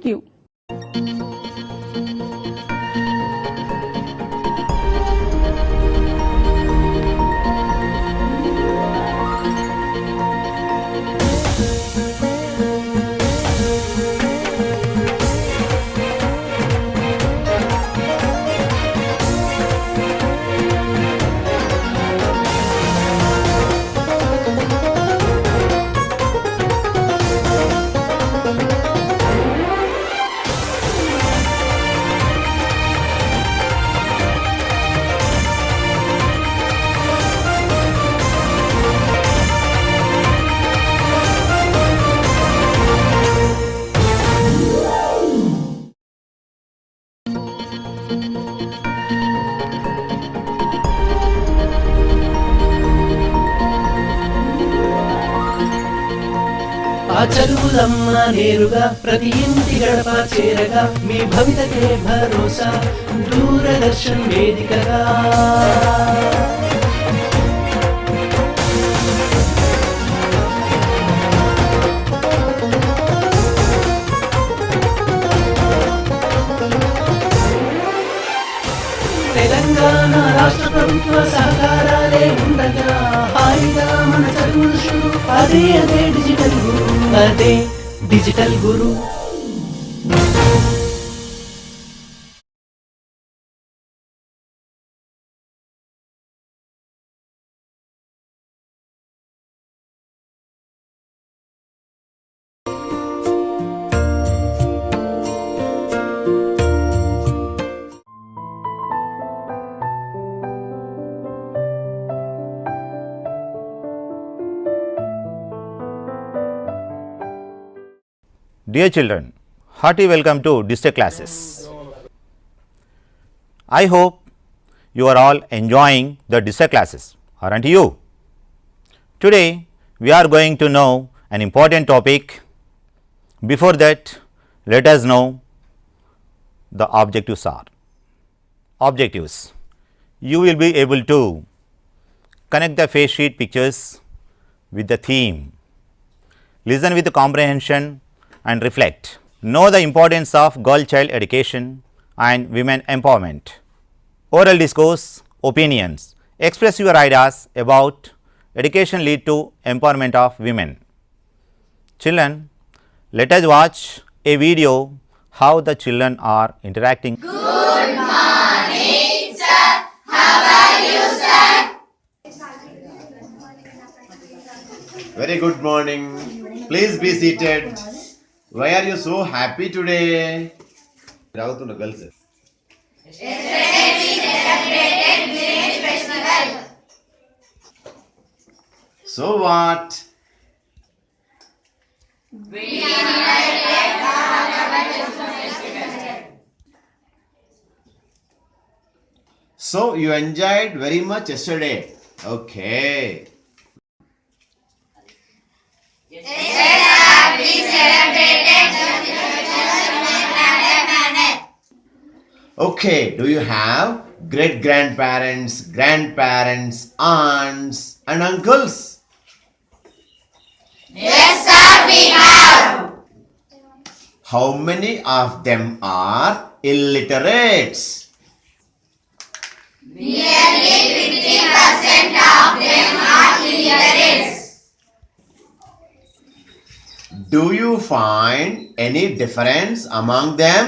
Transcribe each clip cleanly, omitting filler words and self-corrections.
you. ఆ చదువులమ్మ నేరుగా ప్రతి ఇంటి గడప చేరగా మీ భవితకే భరోసా దూరదర్శన్ వేదికగా తెలంగాణ రాష్ట్ర ప్రభుత్వ సహకారాలే ఉండగా హాయిగా మన చదువులు షురు అదే డిజిటల్ గురు అదే digital Guru. Dear children, hearty welcome to district classes. I hope you are all enjoying the district classes, aren't you? Today we are going to know an important topic. Before that, let us know the objectives are. Objectives: you will be able to connect the face sheet pictures with the theme, listen with comprehension and reflect, know the importance of girl child education and women empowerment, oral discourse, opinions, express your ideas about education lead to empowerment of women. Children, let us watch a video how the children are interacting. Good morning, sir. How are you, sir? Very good morning. Please be seated. Why are you so happy today? Girls. Yesterday we celebrated Village Festival. So what? We invited all our festival. So you enjoyed very much yesterday. Okay. Yes, sir. We celebrated the festival in a manner. Okay. Do you have great grandparents, grandparents, aunts, and uncles? Yes, sir. We have. How many of them are illiterates? Nearly 50% of them are illiterates. Do you find any difference among them?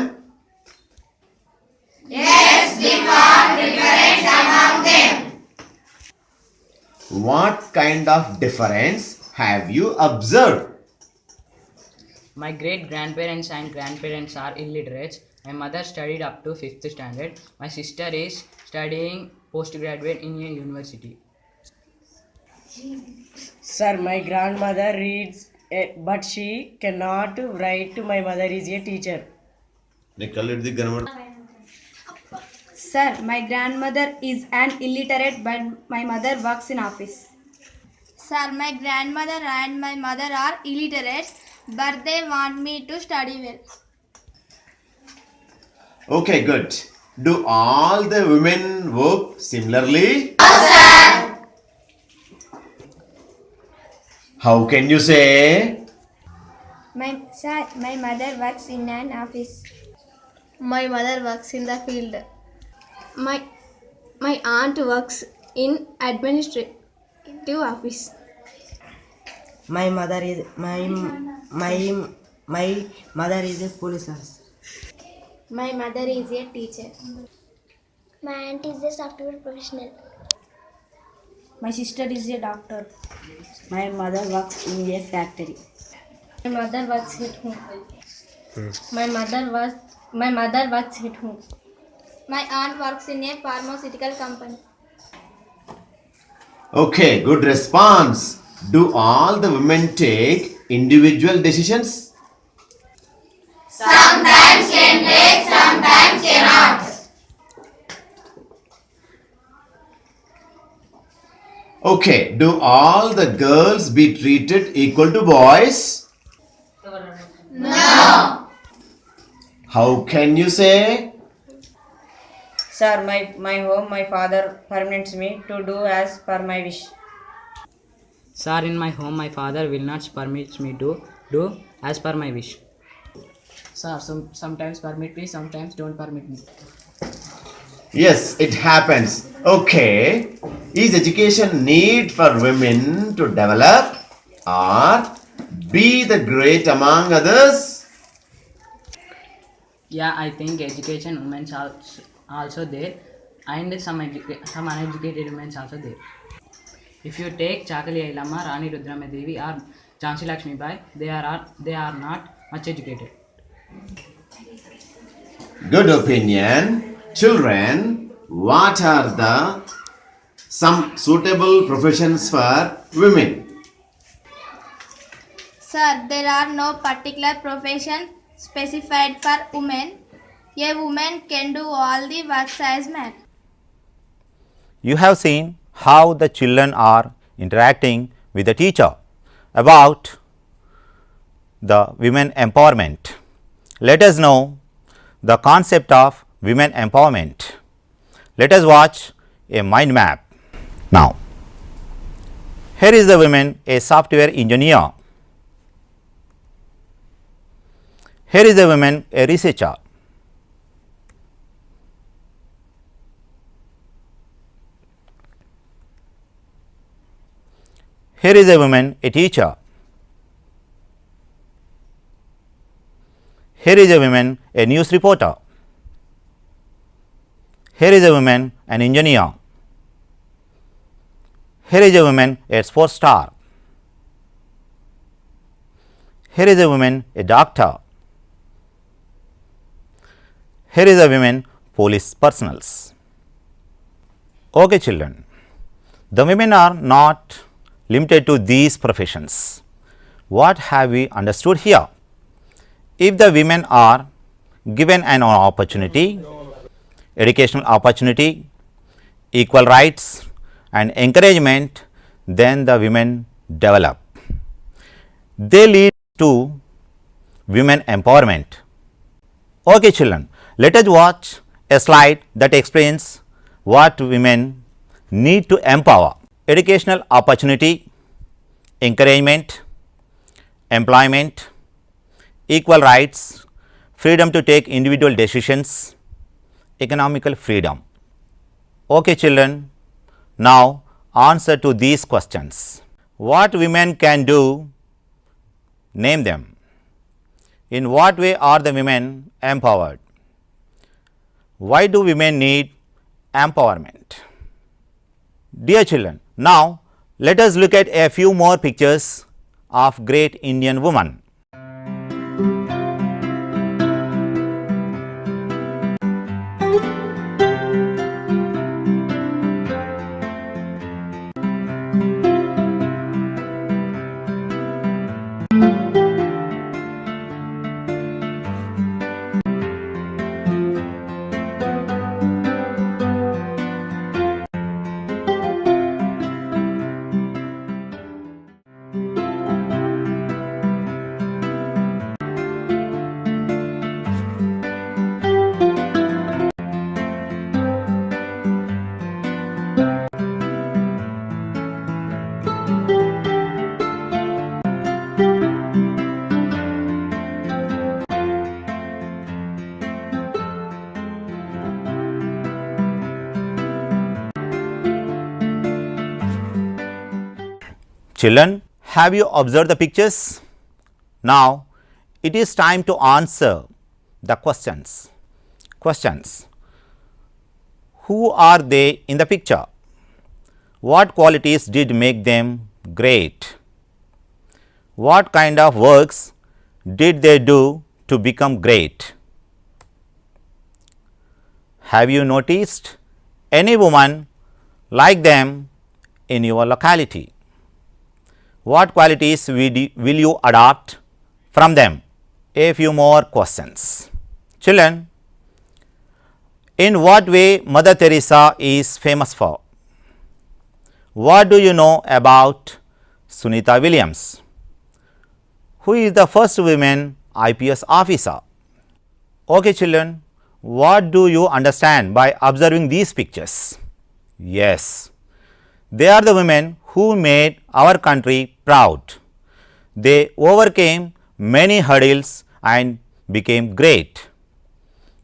Yes, we found difference among them. What kind of difference have you observed? My great grandparents and grandparents are illiterates. My mother studied up to 5th standard. My sister is studying postgraduate in a university. Sir, my grandmother reads, but she cannot write. My mother is a teacher. Sir, my grandmother is an illiterate, but my mother works in office. Sir, my grandmother and my mother are illiterate, but they want me to study well. Okay, good. Do all the women work similarly? No, sir. How can you say? My Sir, my mother works in an office. My mother works in the field. My my aunt works in administrative office. My mother is my mother is a police officer. My mother is a teacher. My aunt is a software professional. My sister is a doctor. My mother works in a factory. My mother works at home. My mother works at home. My aunt works in a pharmaceutical company. Okay, good response. Do all the women take individual decisions? Sometimes can take, sometimes cannot. Okay, do all the girls be treated equal to boys? No. How can you say? Sir, my home, my father permits me to do as per my wish. Sir, in my home, my father will not permit me to do as per my wish. Sir, sometimes permit me, sometimes don't permit me. Yes, it happens. Okay, is education need for women to develop or be the great among others? Yeah, I think education women also there, and some uneducated women also there. If you take Chakali Ailama, Rani Rudramadevi or Jhansi Lakshmi Bai, they are not much educated. Good opinion. Children, what are the some suitable professions for women? Sir, there are no particular profession specified for women. A woman can do all the works as man. You have seen how the children are interacting with the teacher about the women empowerment. Let us know the concept of women empowerment. Let us watch a mind map. Now, here is the woman, a software engineer. Here is the woman, a researcher. Here is a woman, a teacher. Here is a woman, a news reporter. Here is a woman, an engineer. Here is a woman, a sports star. Here is a woman, a doctor. Here is a woman, police personals. Okay, children, the women are not limited to these professions. What have we understood here? If the women are given an opportunity, educational opportunity, equal rights and encouragement, then the women develop. They lead to women empowerment. Okay, children, let us watch a slide that explains what women need to empower. Educational opportunity, encouragement, employment, equal rights, freedom to take individual decisions, economical freedom. Okay, children, now answer to these questions. What women can do? Name them. In what way are the women empowered? Why do women need empowerment? Dear children, now let us look at a few more pictures of great Indian women. Children, have you observed the pictures? Now, it is time to answer the questions. Questions. Who are they in the picture? What qualities did make them great? What kind of works did they do to become great? Have you noticed any woman like them in your locality? What qualities will you adopt from them? A few more questions. Children, in what way Mother Teresa is famous for? What do you know about Sunita Williams? Who is the first woman IPS officer? Okay children, what do you understand by observing these pictures? Yes, they are the women who made our country proud. They overcame many hurdles and became great.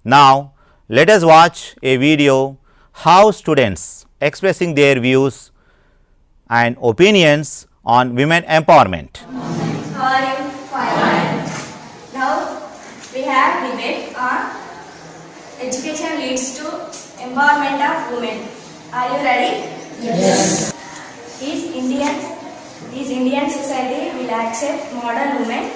Now, let us watch a video how students expressing their views and opinions on women empowerment. How are you? Fine. Now we have debate on education leads to empowerment of women. Are you ready? Yes. Is Indian society will accept modern women?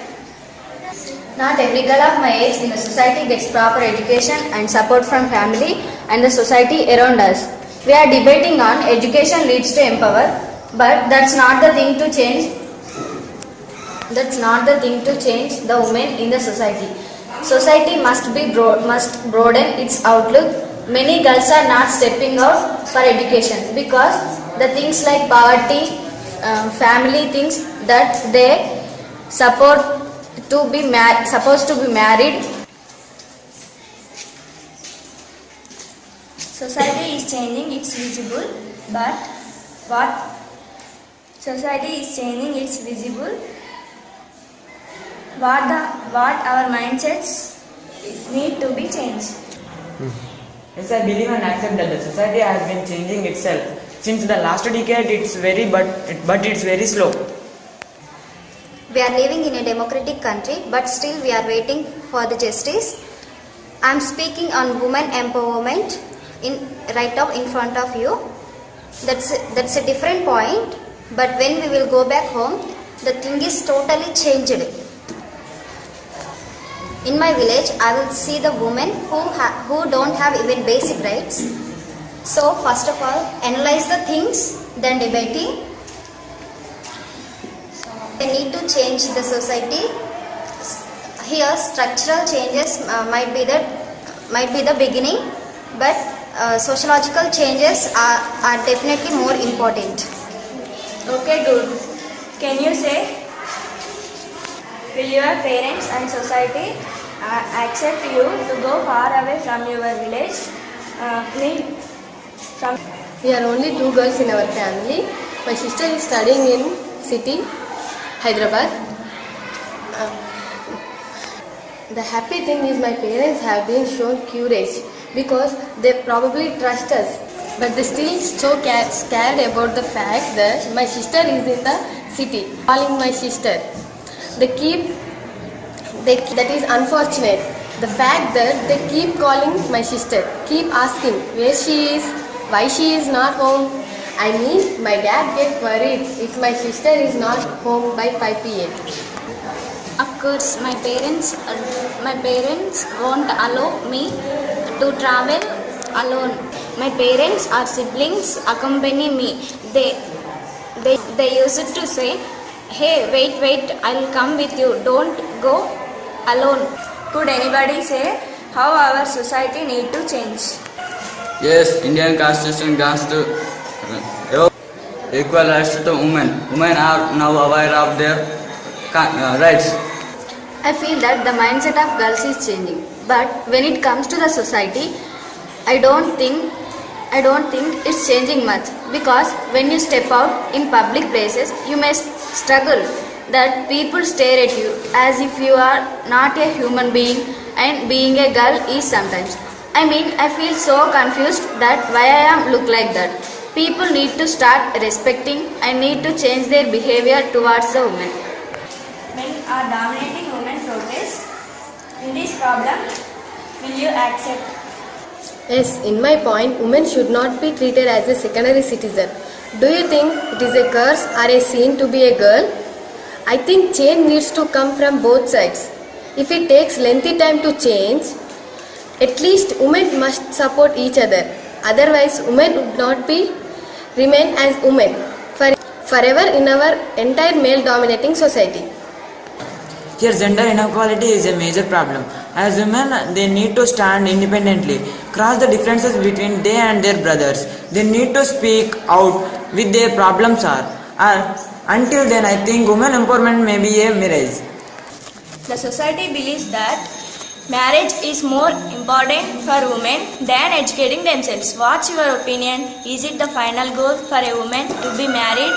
Not every girl of my age in the society gets proper education and support from family and the society around us. We are debating on education leads to empower, but that's not the thing to change. That's not the thing to change the women in the society. Society must broaden its outlook. Many girls are not stepping out for education because the things like poverty, family things that they supposed to be married. Society is changing, it's visible, but what? Society is changing, it's visible. What our mindsets need to be changed. Yes, I believe and accept that the society has been changing itself. Since the last decade, it's very slow. We are living in a democratic country, but still we are waiting for the justice. I am speaking on women empowerment right now in front of you. That's a different point, but when we will go back home, the thing is totally changed. In my village, I will see the women who don't have even basic rights. So first of all, analyze the things, then debating. They need to change the society. Here, structural changes might be the beginning, but sociological changes are definitely more important. Okay, good. Can you say, will your parents and society accept you to go far away from your village? We are only 2 girls in our family. My sister is studying in city, Hyderabad. The happy thing is my parents have been shown courage because they probably trust us, but they still so scared about the fact that my sister is in the city. Calling my sister, that is unfortunate. The fact that they keep calling my sister, keep asking where she is, why she is not home. I mean, my dad gets worried if my sister is not home by 5 p.m. Of course, my parents won't allow me to travel alone. My parents or siblings accompany me. They used to say, "Hey, wait, I'll come with you. Don't go alone." Could anybody say how our society need to change? Yes, Indian Constitution grants to equal rights to women. Women are now aware of their rights. I feel that the mindset of girls is changing, but when it comes to the society, I don't think it's changing much, because when you step out in public places, you may struggle that people stare at you as if you are not a human being, and being a girl is sometimes. I mean, I feel so confused that why I am look like that. People need to start respecting and need to change their behavior towards the women. Men are dominating women's progress. In this problem, will you accept? Yes, in my point, women should not be treated as a secondary citizen. Do you think it is a curse or a sin to be a girl? I think change needs to come from both sides. If it takes lengthy time to change, at least women must support each other. Otherwise, women would not be remain as women forever in our entire male-dominating society. Here, gender inequality is a major problem. As women, they need to stand independently, cross the differences between they and their brothers. They need to speak out with their problems are. Until then, I think women empowerment may be a mirage. The society believes that marriage is more important for women than educating themselves. What's your opinion? Is it the final goal for a woman to be married?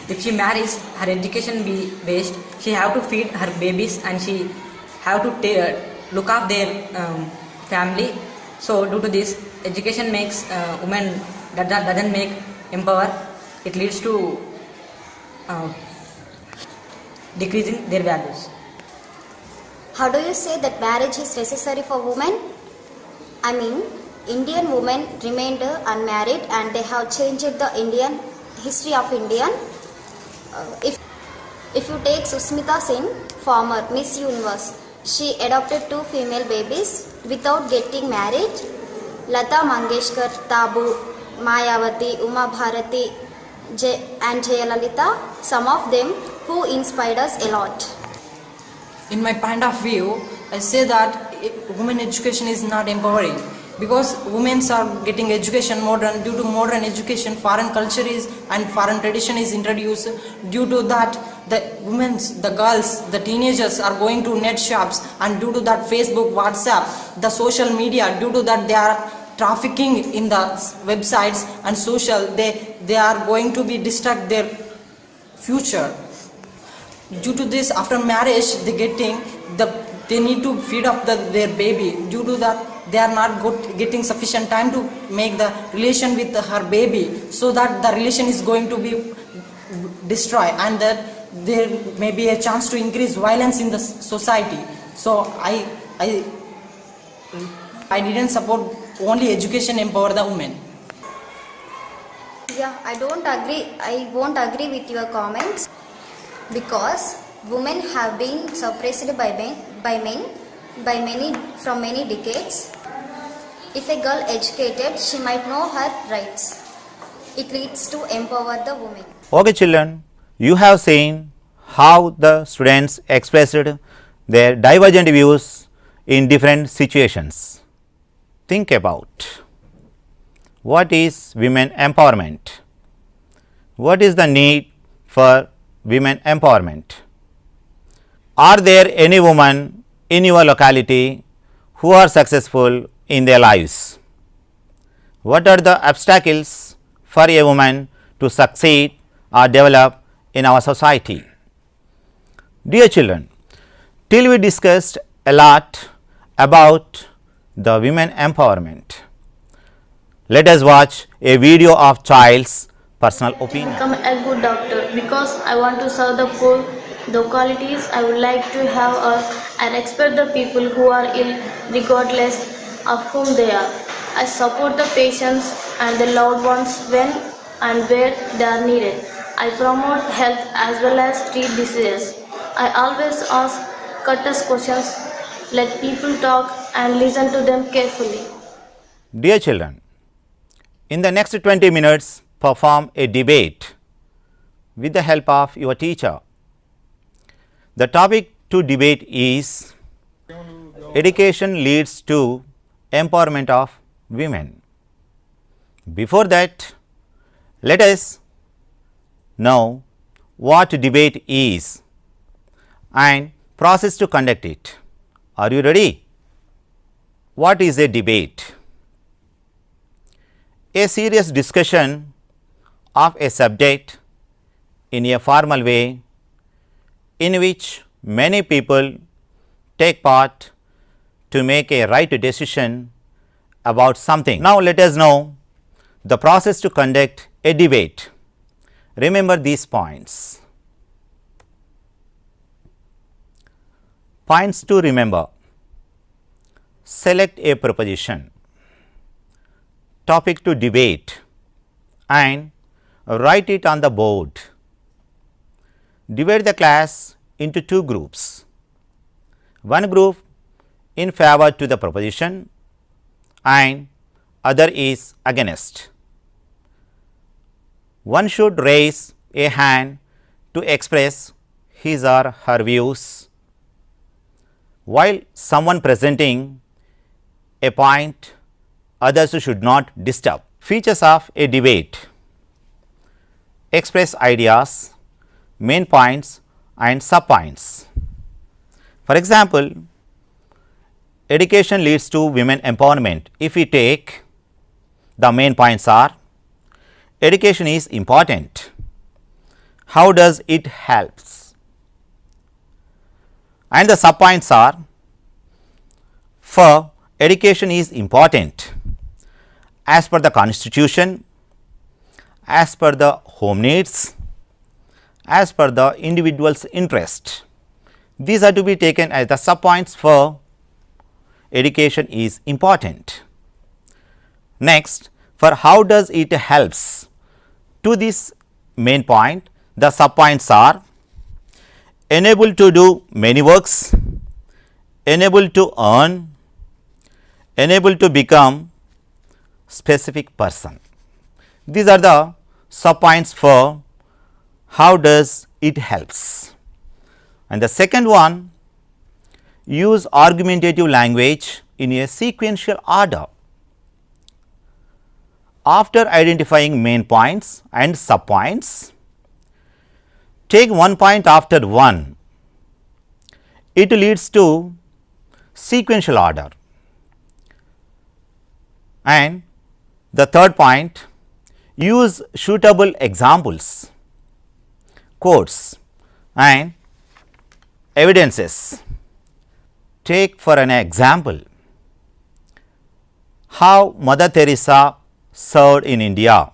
If she marries, her education be based. She have to feed her babies and she have to look after their family. So due to this, education makes women doesn't make empower. It leads to decreasing their values. How do you say that marriage is necessary for women? I mean, Indian women remained unmarried and they have changed the Indian history of Indian. If you take Susmita Sen, former Miss Universe, she adopted 2 female babies without getting married. Lata Mangeshkar, Tabu, Mayavati, Uma Bharati and Jayalalita, some of them who inspired us a lot. In my point of view, I say that women education is not empowering because women are getting education modern. Due to modern education, foreign culture is and foreign tradition is introduced. Due to that, the women, the girls, the teenagers are going to net shops, and due to that Facebook, WhatsApp, the social media, due to that they are trafficking in the websites and social, they are going to be distract their future. Due to this, after marriage, they need to feed up their baby. Due to that, they are not getting sufficient time to make the relation with her baby, so that the relation is going to be destroyed, and that there may be a chance to increase violence in the society. So I didn't support only education empower the women. Yeah, I won't agree with your comments because women have been suppressed by men from many decades. If a girl educated, she might know her rights. It leads to empower the woman. Okay children, you have seen how the students expressed their divergent views in different situations. Think about what is women empowerment? What is the need for women empowerment? Are there any women in your locality who are successful in their lives? What are the obstacles for a woman to succeed or develop in our society? Dear children, till we discussed a lot about the women empowerment. Let us watch a video of child's personal opinion. Become a good doctor because I want to serve the poor. The qualities I would like to have are I respect the people who are ill regardless of whom they are. I support the patients and the loved ones when and where they are needed. I promote health as well as treat diseases. I always ask courteous questions, let people talk and listen to them carefully. Dear children, in the next 20 minutes, perform a debate with the help of your teacher. The topic to debate is education leads to empowerment of women. Before that, let us know what debate is and process to conduct it. Are you ready? What is a debate? A serious discussion of a subject in a formal way in which many people take part to make a right decision about something. Now, let us know the process to conduct a debate. Remember these points. Points to remember: select a proposition, topic to debate, and write it on the board. Divide the class into two groups. One group in favor to the proposition and other is against. One should raise a hand to express his or her views, while someone presenting a point, others should not disturb. Features of a debate: express ideas, main points and sub points. For example, education leads to women empowerment. If we take, the main points are: education is important. How does it helps? And the sub points are: for education is important as per the constitution, as per the home needs, as per the individual's interest. These are to be taken as the sub points for education is important. Next, for how does it helps? To this main point, the sub points are: enable to do many works, enable to earn, enable to become specific person. These are the sub points for how does it helps. And the second one, use argumentative language in a sequential order. After identifying main points and sub points, take one point after one. It leads to sequential order. And the third point, use suitable examples, quotes and evidences. Take for an example, how Mother Teresa served in India,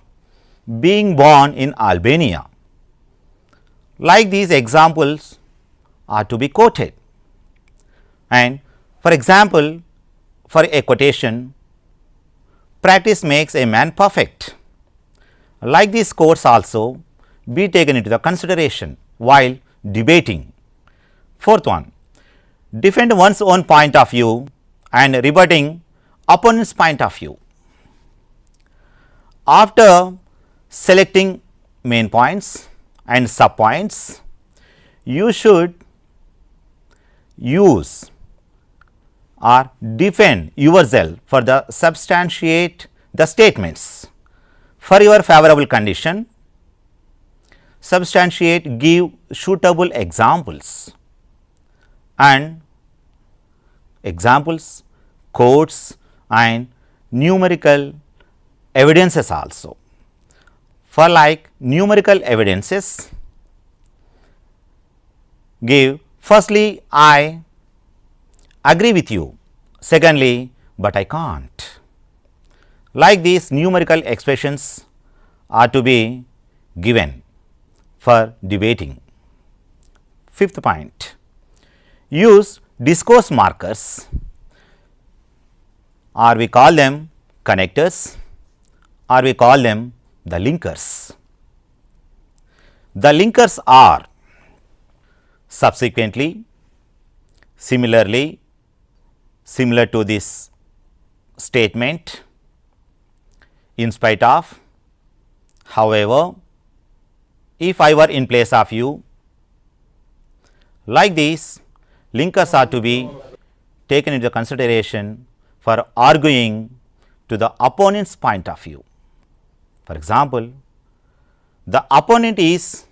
being born in Albania. Like these examples are to be quoted. And for example, for a quotation, practice makes a man perfect. Like these quotes also be taken into the consideration while debating. Fourth one, defend one's own point of view and rebutting opponent's point of view. After selecting main points and sub points, you should use or defend yourself for the substantiate the statements. For your favorable condition, substantiate, give suitable examples and examples, quotes and numerical evidences also. For like numerical evidences, give firstly, I agree with you, secondly, but I can't. Like these numerical expressions are to be given for debating. Fifth point, use discourse markers, or we call them connectors, or we call them the linkers. The linkers are subsequently, similarly, similar to this statement, in spite of, however, if I were in place of you. Like these linkers are to be taken into consideration for arguing to the opponent's point of view. For example, the opponent is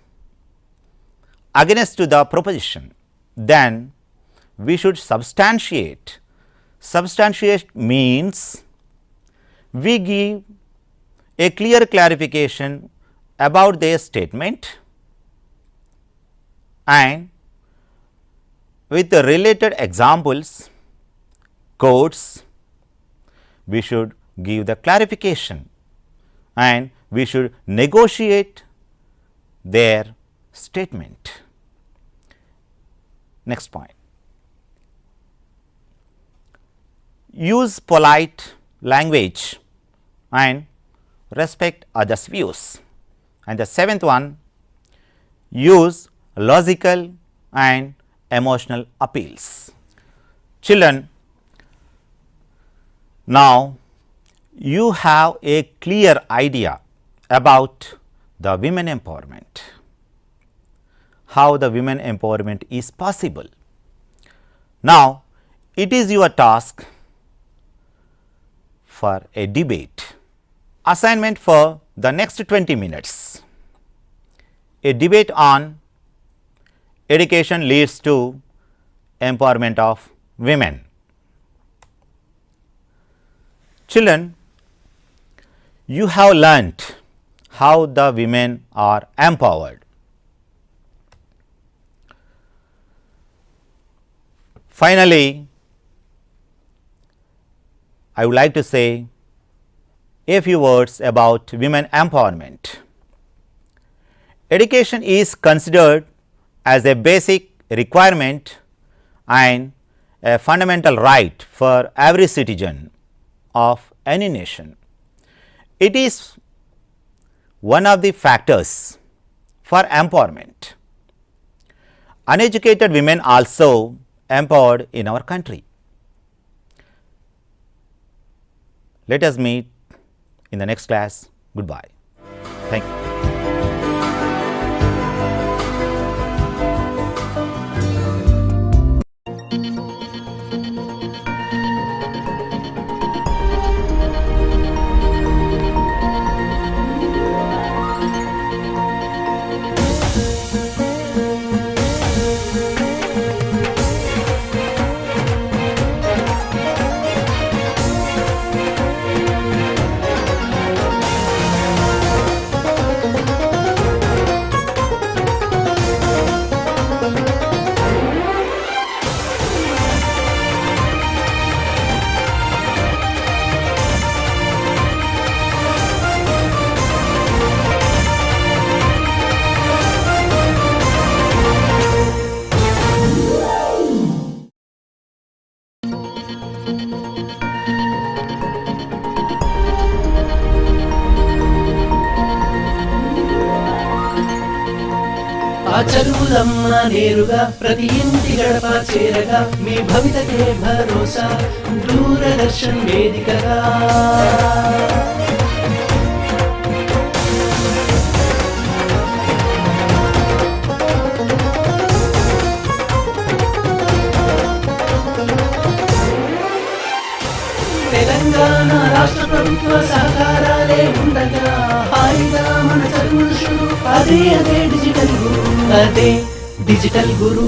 against to the proposition, then we should substantiate. Substantiate means we give a clear clarification about their statement and with the related examples, quotes, we should give the clarification and we should negotiate their statement. Next point. Use polite language and respect others' views. And the seventh one, use logical and emotional appeals. Children, now you have a clear idea about the women empowerment, how the women empowerment is possible. Now, it is your task for a debate. Assignment for the next 20 minutes. A debate on education leads to empowerment of women. Children, you have learnt how the women are empowered. Finally, I would like to say a few words about women empowerment. Education is considered as a basic requirement and a fundamental right for every citizen of any nation. It is one of the factors for empowerment. Uneducated women also empowered in our country. Let us meet in the next class. Goodbye. Thank you. ఆ చదువులమ్మ నేరుగా ప్రతి ఇంటి గడప చేరగా మీ భవితకే భరోసా దూరదర్శన్ వేదికగా తెలంగాణ రాష్ట్ర ప్రభుత్వ సహకారాలే ఉండగా హాయిగా మన చదువులు అదే డిజిటల్ గురు, అదే డిజిటల్ గురు.